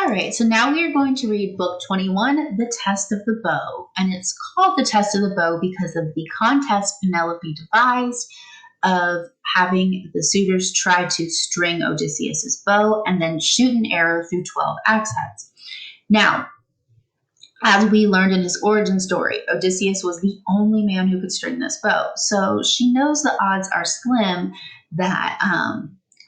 All right, so now we are going to read book 21, The Test of the Bow. And it's called The Test of the Bow because of the contest Penelope devised of having the suitors try to string Odysseus's bow and then shoot an arrow through 12 axe heads. Now, as we learned in his origin story, Odysseus was the only man who could string this bow. So she knows the odds are slim that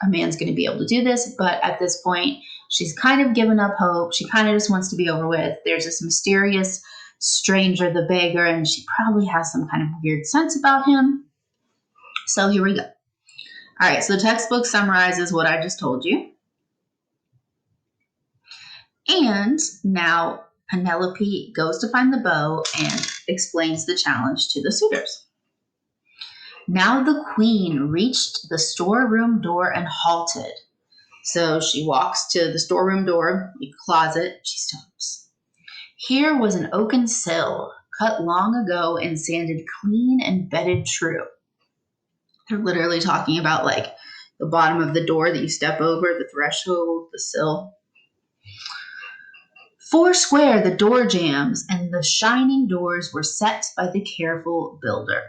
a man's going to be able to do this, but at this point, she's kind of given up hope. She kind of just wants to be over with. There's this mysterious stranger, the beggar, and she probably has some kind of weird sense about him. So here we go. All right, so the textbook summarizes what I just told you. And now Penelope goes to find the bow and explains the challenge to the suitors. Now the queen reached the storeroom door and halted. So she walks to the storeroom door, the closet, she stops. Here was an oaken sill, cut long ago and sanded clean and bedded true. They're literally talking about like the bottom of the door that you step over, the threshold, the sill. Four square the door jambs, and the shining doors were set by the careful builder.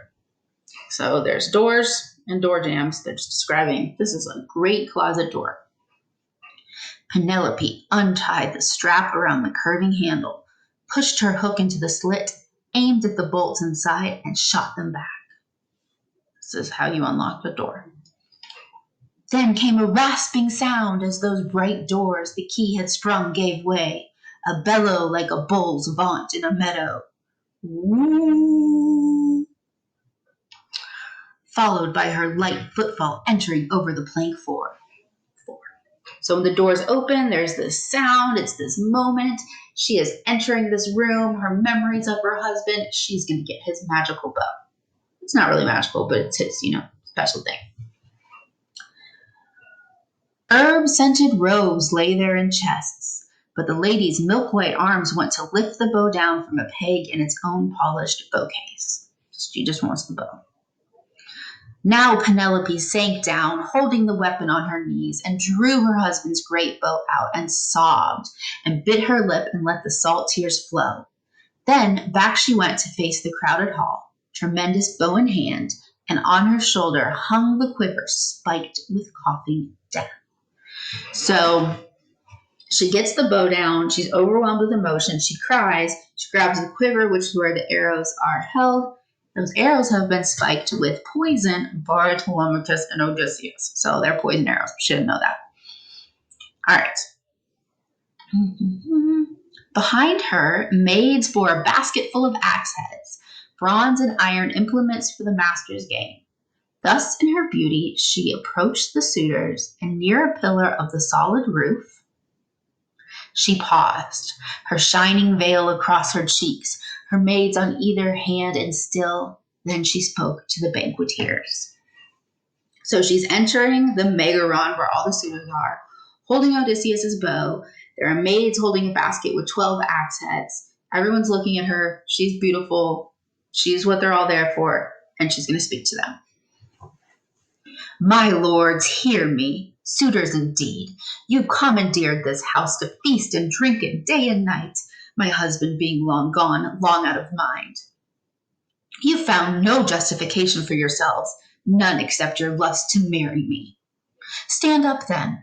So there's doors and door jambs. They're just describing this is a great closet door. Penelope untied the strap around the curving handle, pushed her hook into the slit, aimed at the bolts inside, and shot them back. This is how you unlock the door. Then came a rasping sound as those bright doors the key had sprung gave way, a bellow like a bull's vaunt in a meadow. Woo! Followed by her light footfall entering over the plank floor. So when the doors open, there's this sound, it's this moment. She is entering this room, her memories of her husband. She's going to get his magical bow. It's not really magical, but it's his, special thing. Herb-scented robes lay there in chests, but the lady's milk-white arms went to lift the bow down from a peg in its own polished bow case. She just wants the bow. Now Penelope sank down, holding the weapon on her knees, and drew her husband's great bow out and sobbed and bit her lip and let the salt tears flow. Then back she went to face the crowded hall, tremendous bow in hand, and on her shoulder hung the quiver spiked with coughing death. So she gets the bow down. She's overwhelmed with emotion. She cries. She grabs the quiver, which is where the arrows are held. Those arrows have been spiked with poison by Telemachus and Odysseus. So they're poison arrows. She didn't know that. All right. Behind her, maids bore a basket full of axe heads, bronze and iron implements for the master's game. Thus, in her beauty, she approached the suitors, and near a pillar of the solid roof, she paused, her shining veil across her cheeks, her maids on either hand, and still, then she spoke to the banqueteers. So she's entering the megaron where all the suitors are, holding Odysseus's bow. There are maids holding a basket with 12 axe heads. Everyone's looking at her. She's beautiful. She's what they're all there for, and she's going to speak to them. My lords, hear me. Suitors indeed. You commandeered this house to feast and drink it day and night, my husband being long gone, long out of mind. You found no justification for yourselves, none except your lust to marry me. Stand up then.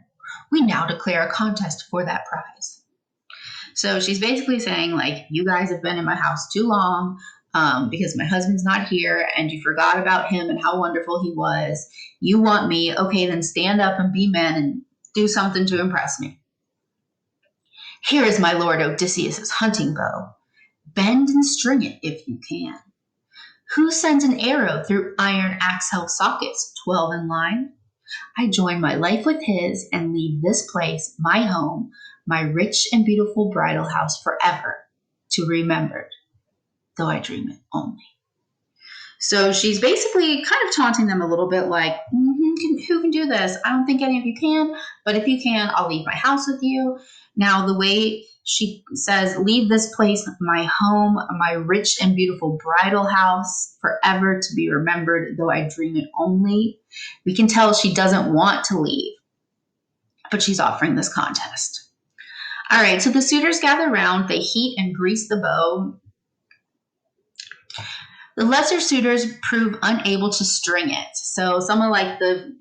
We now declare a contest for that prize. So she's basically saying, you guys have been in my house too long because my husband's not here and you forgot about him and how wonderful he was. You want me. Okay, then stand up and be men and do something to impress me. Here is my lord Odysseus's hunting bow. Bend and string it if you can. Who sends an arrow through iron axe-helve sockets, 12 in line? I join my life with his and leave this place, my home, my rich and beautiful bridal house forever, to remembered, though I dream it only. So she's basically kind of taunting them a little bit who can do this? I don't think any of you can, but if you can, I'll leave my house with you. Now, the way she says, leave this place, my home, my rich and beautiful bridal house, forever to be remembered, though I dream it only. We can tell she doesn't want to leave, but she's offering this contest. All right, so the suitors gather round, they heat and grease the bow. The lesser suitors prove unable to string it. So some of like the,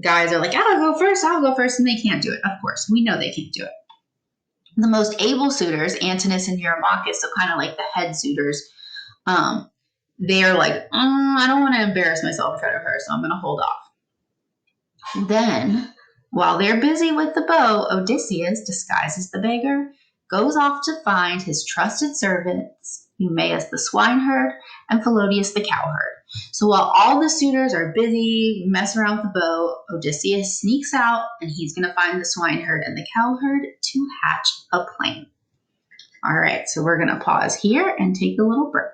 guys are like, I'll go first, and they can't do it. Of course, we know they can't do it. The most able suitors, Antinous and Eurymachus, so kind of like the head suitors, they're like, I don't want to embarrass myself in front of her, so I'm going to hold off. Then, while they're busy with the bow, Odysseus, disguised as the beggar, goes off to find his trusted servants, Eumaeus the swineherd and Philodius the cowherd. So while all the suitors are busy messing around with the bow, Odysseus sneaks out and he's going to find the swineherd and the cowherd to hatch a plan. All right, so we're going to pause here and take a little break.